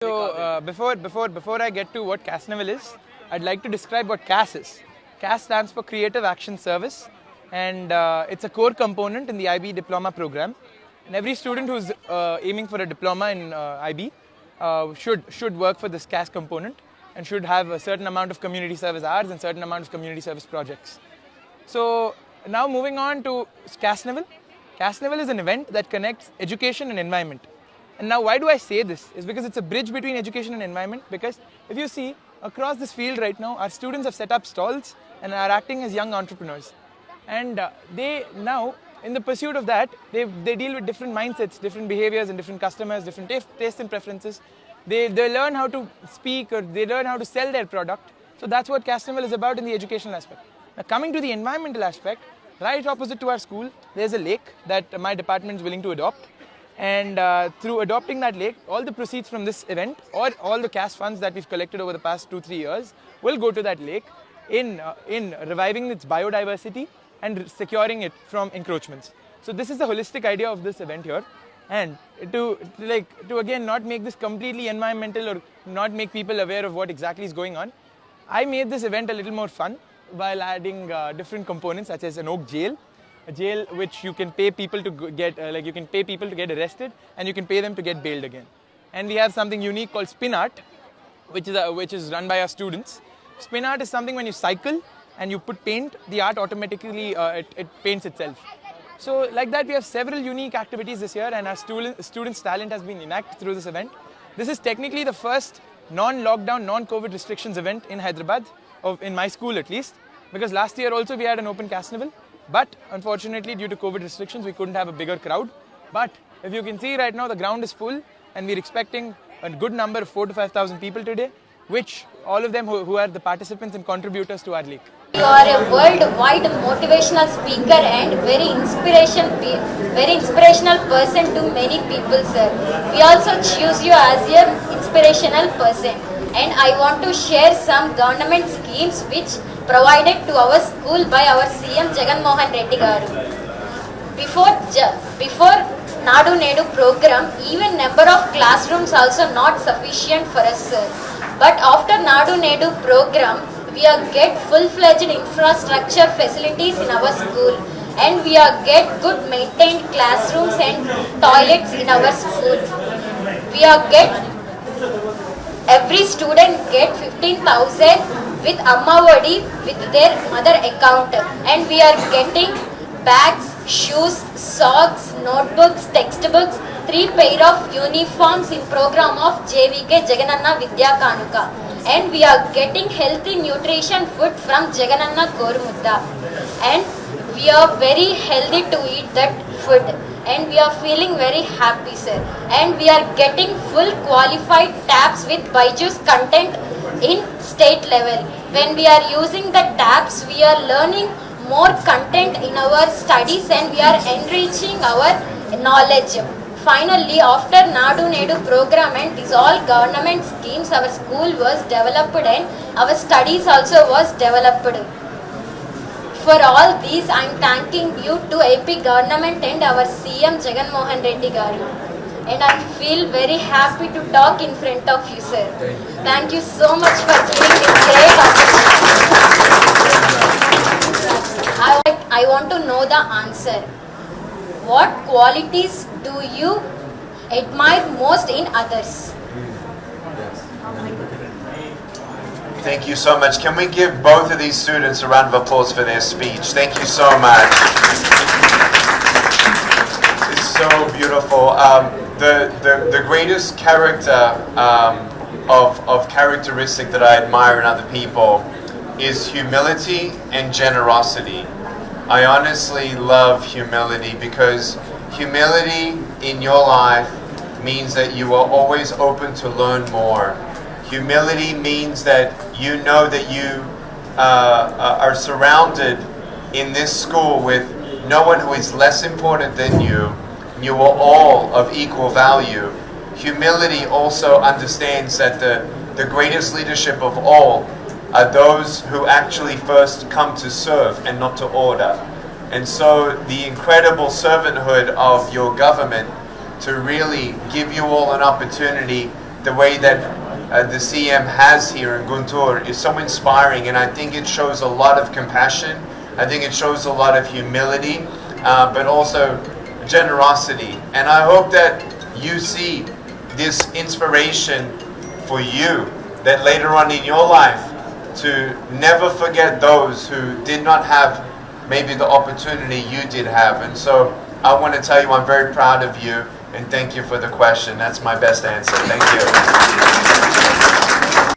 So before I get to what Casnaval is, I'd like to describe what CAS is. CAS stands for Creative Action Service, and it's a core component in the IB diploma program. And every student who's aiming for a diploma in IB should work for this CAS component and should have a certain amount of community service hours and certain amount of community service projects. So now moving on to Casnaval. Casnaval is an event that connects education and environment. And now why do I say this? Is because it's a bridge between education and environment, because if you see across this field right now, our students have set up stalls and are acting as young entrepreneurs. And they now, in the pursuit of that, they deal with different mindsets, different behaviors and different customers, different tastes and preferences. They learn how to speak, or they learn how to sell their product. So that's what Casnaval is about in the educational aspect. Now coming to the environmental aspect, right opposite to our school, there's a lake that my department is willing to adopt. And through adopting that lake, all the proceeds from this event, or all the cash funds that we've collected over the past 2-3 years, will go to that lake in reviving its biodiversity and securing it from encroachments. So this is the holistic idea of this event here. And to again not make this completely environmental or not make people aware of what exactly is going on, I made this event a little more fun while adding different components such as an oak jail. A jail which you can pay people to get, you can pay people to get arrested, and you can pay them to get bailed again. And we have something unique called spin art, which is run by our students. Spin art is something when you cycle and you put paint, the art automatically it paints itself. So like that, we have several unique activities this year, and our students' talent has been enacted through this event. This is technically the first non-lockdown, non-COVID restrictions event in Hyderabad, in my school at least, because last year also we had an open Casnaval. But unfortunately, due to COVID restrictions, we couldn't have a bigger crowd. But if you can see right now, the ground is full, and we're expecting a good number of 4,000 to 5,000 people today, which all of them who are the participants and contributors to our league. You are a worldwide motivational speaker and very inspirational person to many people, sir. We also choose you as an inspirational person. And I want to share some government schemes which provided to our school by our CM Jagan Mohan Reddy garu. Before Nadu Nedu program, even number of classrooms also not sufficient for us, sir. But after Nadu Nedu program, we are get full-fledged infrastructure facilities in our school, and we are get good maintained classrooms and toilets in our school. We are get every student get 15,000 with Ammavadi with their mother account, and we are getting bags, shoes, socks, notebooks, textbooks, 3 pair of uniforms in program of JVK Jagananna Vidya Kanuka, and we are getting healthy nutrition food from Jagananna Kormutta, and we are very healthy to eat that food, and we are feeling very happy, sir. And we are getting full qualified tabs with Byju's content in state level. When we are using the tabs, we are learning more content in our studies, and we are enriching our knowledge. Finally, after Nadu Nedu program and these all government schemes, our school was developed and our studies also was developed. For all these, I am thanking you to AP government and our CM Jagan Mohan Reddy garu. And I feel very happy to talk in front of you, sir. Thank you so much for giving this great opportunity. I want to know the answer. What qualities do you admire most in others? Thank you so much. Can we give both of these students a round of applause for their speech? Thank you so much. It's so beautiful. The greatest character of characteristic that I admire in other people is humility and generosity. I honestly love humility, because humility in your life means that you are always open to learn more. Humility means that you know that you are surrounded in this school with no one who is less important than you. You are all of equal value. Humility also understands that the greatest leadership of all are those who actually first come to serve and not to order. And so the incredible servanthood of your government to really give you all an opportunity the way that the CM has here in Guntur is so inspiring, and I think it shows a lot of compassion. I think it shows a lot of humility, but also generosity. And I hope that you see this inspiration for you, that later on in your life, to never forget those who did not have maybe the opportunity you did have. And so I want to tell you I'm very proud of you, and thank you for the question. That's my best answer. Thank you.